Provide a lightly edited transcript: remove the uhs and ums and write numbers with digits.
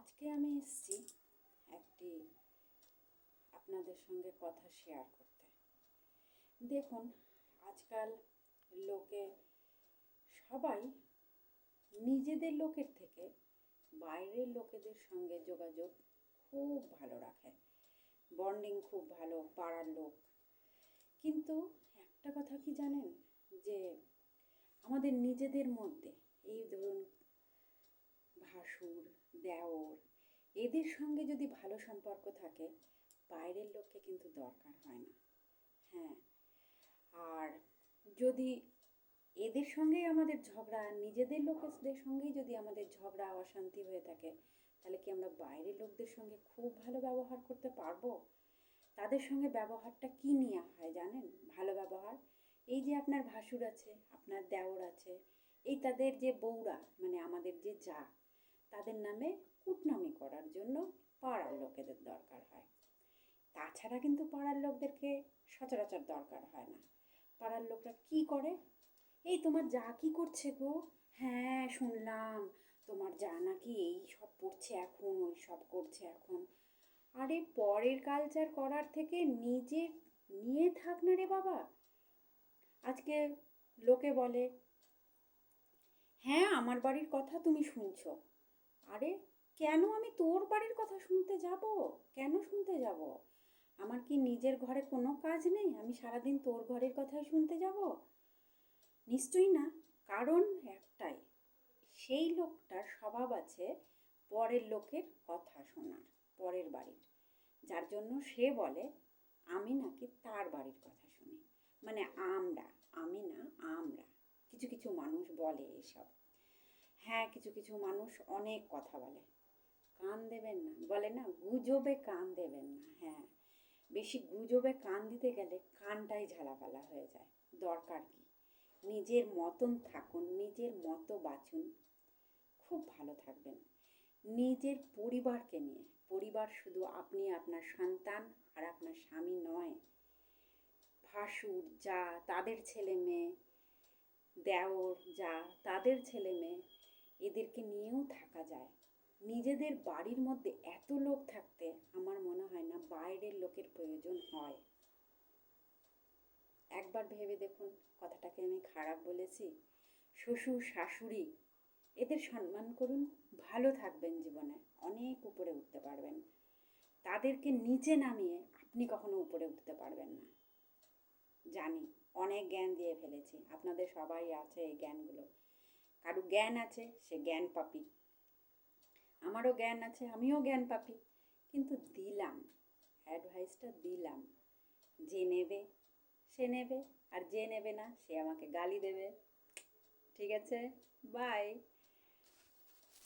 আজকে আমি এসেছি একটি আপনাদের সঙ্গে কথা শেয়ার করতে। দেখুন, আজকাল লোকে সবাই নিজেদের লোকের থেকে বাইরের লোকেদের সঙ্গে যোগাযোগ খুব ভালো রাখে, বন্ডিং খুব ভালো, পাড়ার লোক। কিন্তু একটা কথা কি জানেন, যে আমাদের নিজেদের মধ্যে এই ধরুন ভাসুর, দেওর, এদের সঙ্গে যদি ভালো সম্পর্ক থাকে, বাইরের লোককে কিন্তু দরকার হয় না। হ্যাঁ, আর যদি এদের সঙ্গেই আমাদের ঝগড়া, নিজেদের লোকেদের সঙ্গেই যদি আমাদের ঝগড়া অশান্তি হয়ে থাকে, তাহলে কি আমরা বাইরের লোকদের সঙ্গে খুব ভালো ব্যবহার করতে পারবো? তাদের সঙ্গে ব্যবহারটা কি নিয়ে হয় জানেন? ভালো ব্যবহার, এই যে আপনার ভাসুর আছে, আপনার দেওর আছে, এই তাদের যে বউরা, মানে আমাদের যে যা, তাদের নামে কুটনামি করার জন্য পাড়ার লোকেদের দরকার হয়। তাছাড়া কিন্তু পাড়ার লোকদেরকে সচরাচর দরকার হয় না। পাড়ার লোকরা কি করে? এই তোমার যা কি করছে গো? হ্যাঁ শুনলাম তোমার যা নাকি এই সব পড়ছে এখন, ওই সব করছে এখন। আরে পরের কালচার করার থেকে নিজে নিয়ে থাক না রে বাবা। আজকে লোকে বলে, হ্যাঁ আমার বাড়ির কথা তুমি শুনছো। আরে কেন আমি তোর বাড়ির কথা শুনতে যাব? কেন শুনতে যাব? আমার কি নিজের ঘরে কোনো কাজ নেই? আমি সারাদিন তোর ঘরের কথাই শুনতে যাব? নিশ্চয়ই না। কারণ একটাই, সেই লোকটার স্বভাব আছে পরের লোকের কথা শোনার, পরের বাড়ির, যার জন্য সে বলে আমি নাকি তার বাড়ির কথা শুনি। মানে আমরা, আমি না, আমরা। কিছু কিছু মানুষ বলে এসব। হ্যাঁ, কিছু কিছু মানুষ অনেক কথা বলে, কান দেবেন না, বলে না গুজবে কান দেবেন না। হ্যাঁ, বেশি গুজবে কান দিতে গেলে কানটাই ঝালাপালা হয়ে যায়। দরকার কি? নিজের মতন থাকুন, নিজের মতো বাঁচুন, খুব ভালো থাকবেন। নিজের পরিবারকে নিয়ে, পরিবার শুধু আপনি, আপনার সন্তান আর আপনার স্বামী নয়, ভাসুর যা তাদের ছেলে মেয়ে, দেওর যা তাদের ছেলে মেয়ে, এদেরকে নিয়েও থাকা যায়। নিজেদের বাড়ির মধ্যে এত লোক থাকতে আমার মনে হয় না বাইরের লোকের প্রয়োজন হয়। একবার ভেবে দেখুন, কথাটাকে আমি খারাপ বলেছি? শ্বশুর শাশুড়ি, এদের সম্মান করুন, ভালো থাকবেন, জীবনে অনেক উপরে উঠতে পারবেন। তাদেরকে নিচে নামিয়ে আপনি কখনো উপরে উঠতে পারবেন না। জানি অনেক জ্ঞান দিয়ে ফেলেছি, আপনাদের সবাই আছে এই জ্ঞানগুলো। কারো জ্ঞান আছে, সে জ্ঞান পাপী। আমারও জ্ঞান আছে, আমিও জ্ঞান পাপী। কিন্তু দিলাম, অ্যাডভাইসটা দিলাম। যে নেবে সে নেবে, আর যে নেবে না সে আমাকে গালি দেবে। ঠিক আছে, বাই।